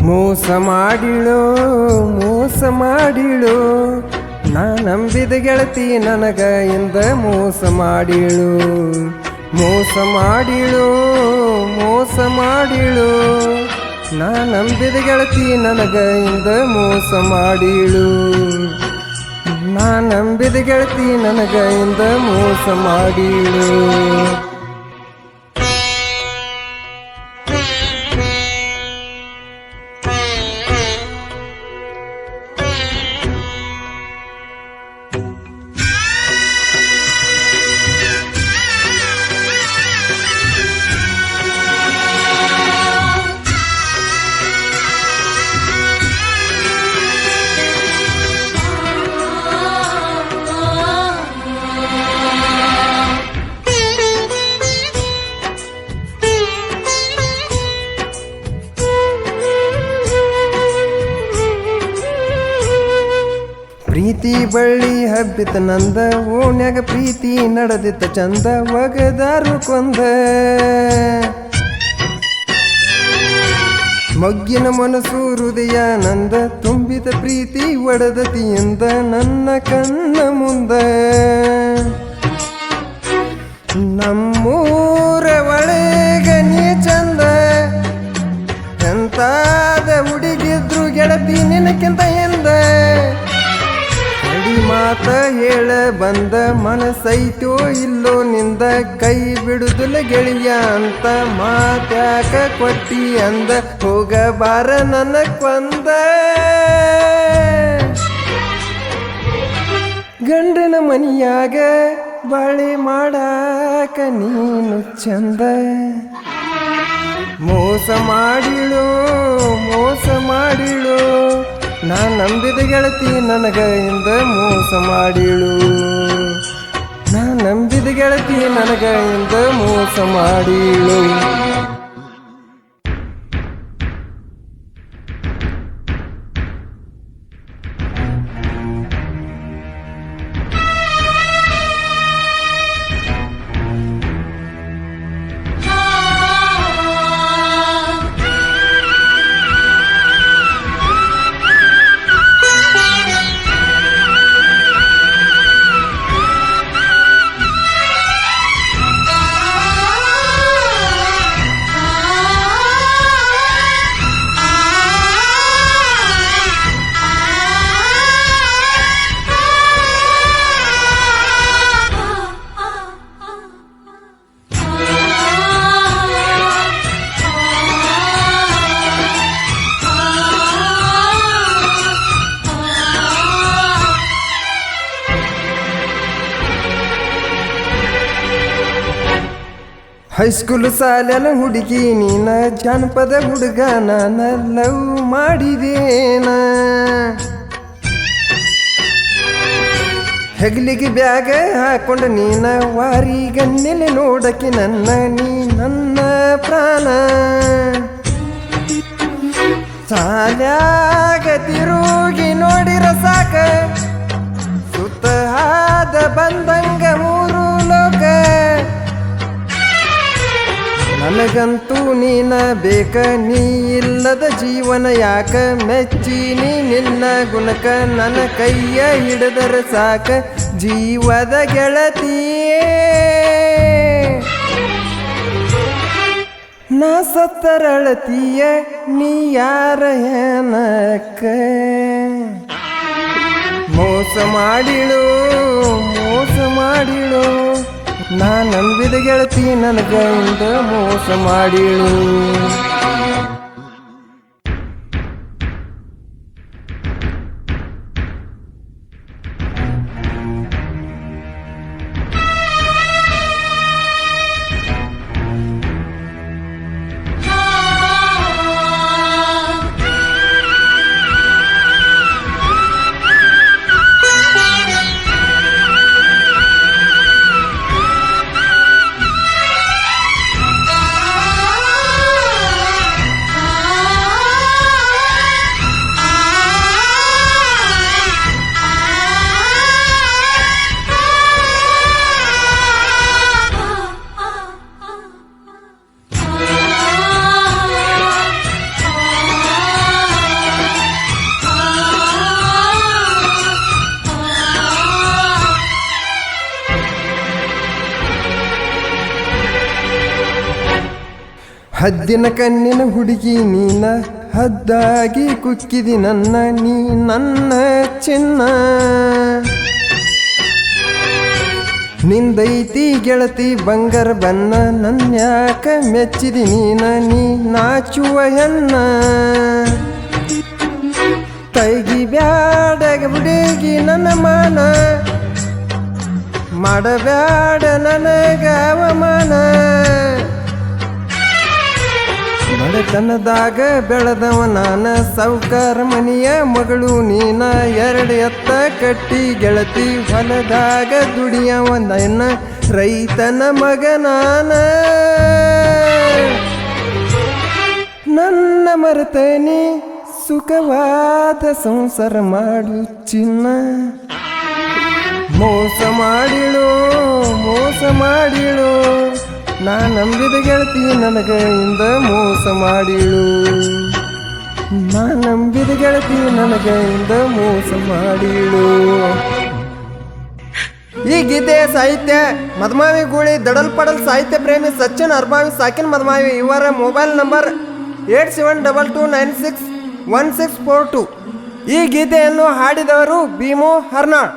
ಮೋಸ ಮಾಡಿಳು ಮೋಸ ಮಾಡಿಳು ನಾ ನಂಬಿದ ಗೆಳತಿ ನನಗ ಇಂದ ಮೋಸ ಮಾಡಿಳು ಮೋಸ ಮಾಡಿಳು ಮೋಸ ಮಾಡಿಳು ನಾ ನಂಬಿದ ಗೆಳತಿ ನನಗ ಇಂದ ಮೋಸ ಮಾಡಿಳು ನಾ ನಂಬಿದ ಗೆಳತಿ ನನಗ ಇಂದ ಮೋಸ ಮಾಡಿಳು ಪ್ರೀತಿ ಬಳ್ಳಿ ಹಬ್ಬಿತ ನಂದ ಓಣ್ಯಾಗ ಪ್ರೀತಿ ನಡೆದಿತ್ತ ಚಂದ ಒಗದಾರು ಕೊಂದ ಮೊಗ್ಗಿನ ಮನಸ್ಸು ಹೃದಯ ನಂದ ತುಂಬಿದ ಪ್ರೀತಿ ಒಡದತಿಯಿಂದ ನನ್ನ ಕಣ್ಣ ಮುಂದ ನಮ್ಮೂರ ಒಳಗ ನೀ ಚಂದ ಎಂತಾದ ಹುಡುಗಿದ್ರು ಗೆಳತಿ ನಿನಕ್ಕಿಂತ ಎಂದ ಮಾತ ಹೇಳ ಬಂದ ಮನಸ್ಸೈತೋ ಇಲ್ಲೋ ನಿಂದ ಕೈ ಬಿಡುದಿಲ್ಲ ಗೆಳೆಯ ಅಂತ ಮಾತ್ಯಾಕ ಕೊಟ್ಟಿ ಅಂದ ಹೋಗಬಾರ ನನ್ನ ಕೊಂದ ಗಂಡನ ಮನಿಯಾಗ ಬಾಳೆ ಮಾಡಾಕ ನೀನು ಚಂದ ಮೋಸ ಮಾಡಿಳು ಮೋಸ ಮಾಡಿಳು ನಾ ನಂಬಿದ ಗೆಳತಿ ನನಗ ಇಂದ ಮೋಸ ಮಾಡಿಳು ನಾ ನಂಬಿದ ಗೆಳತಿ ನನಗ ಇಂದ ಮೋಸ ಮಾಡಿಳು ಹೈಸ್ಕೂಲ್ ಸಾಲೆನ ಹುಡುಗಿ ನೀನ ಜಾನಪದ ಹುಡುಗ ನಾನ ಲವ್ ಮಾಡಿದೇನ ಹೆಗಲಿಗೆ ಬ್ಯಾಗ ಹಾಕೊಂಡ ನೀನ ವಾರಿಗನ್ನೆಲೆ ನೋಡಕ್ಕೆ ನನ್ನ ನೀ ನನ್ನ ಪ್ರಾಣ ಸಾಲ್ಯಾಗ ತಿರುಗಿ ನೋಡಿರ ಸಾಕ ಸುತ್ತ ಹಾದ ಬಂದಂಗ ಮೂರು ಲೋಕ ನನಗಂತೂ ನೀನ ಬೇಕ ನೀ ಇಲ್ಲದ ಜೀವನ ಯಾಕ ಮೆಚ್ಚಿ ನಿನ್ನ ಗುಣಕ ನನ್ನ ಕೈಯ ಹಿಡಿದರ ಸಾಕ ಜೀವದ ಗೆಳತಿಯೇ ನಾ ಸತ್ತರಳತಿಯ ನೀ ಯಾರ ಏನಕ್ಕ ಮೋಸ ಮಾಡಿಳು ಮೋಸ ಮಾಡಿಳು ನಾ ನಂಬಿದ ಗೆಳತಿ ನನಗ ಇಂದ ಮೋಸ ಮಾಡಿಳು ಹದ್ದಿನ ಕಣ್ಣಿನ ಹುಡುಗಿ ನೀನ ಹದ್ದಾಗಿ ಕುಕ್ಕಿದಿ ನನ್ನ ನೀ ನನ್ನ ಚಿನ್ನ ನಿಂದೈತಿ ಗೆಳತಿ ಬಂಗಾರ ಬನ್ನ ನನ್ಯಾಕ ಮೆಚ್ಚಿದಿ ನೀನ ನೀ ನಾಚುವ ಹೆಣ್ಣ ಕೈಗಿ ಬ್ಯಾಡಗ ಹುಡುಗಿ ನನ್ನ ಮಾನ ಮಾಡಬ್ಯಾಡ ನನಗ ಅವಮಾನ ಬಡತನದಾಗ ಬೆಳೆದವ ನಾನ ಸಾವ್ಕಾರ ಮನೆಯ ಮಗಳು ನೀನ ಎರಡು ಎತ್ತ ಕಟ್ಟಿ ಗೆಳತಿ ಹೊಲದಾಗ ದುಡಿಯವ ನನ್ನ ರೈತನ ಮಗ ನಾನ ನನ್ನ ಮರೆತನಿ ಸುಖವಾದ ಸಂಸಾರ ಮಾಡು ಚಿನ್ನ ಮೋಸ ಮಾಡಿಳು ನಾ ನಂಬಿದ ಗೆಳತಿ ನನಗ ಇಂದ ಮೋಸ ಮಾಡಿಳು ನಾ ನಂಬಿದ ಗೆಳತಿ ನನಗ ಇಂದ ಮೋಸ ಮಾಡಿಳು. ಈ ಗೀತೆಯ ಸಾಹಿತ್ಯ ಮದಮಾವಿ ಗೂಳಿ ದಡಲ್ ಪಡಲ್ ಸಾಹಿತ್ಯ ಪ್ರೇಮಿ ಸಚಿನ್ ಅರ್ಬಾವಿ ಸಾಕಿನ್ ಮದಮಾವಿ ಇವರ ಮೊಬೈಲ್ ನಂಬರ್ 8722961642. ಈ ಗೀತೆಯನ್ನು ಹಾಡಿದವರು ಭೀಮು ಹರ್ನಾಳ್.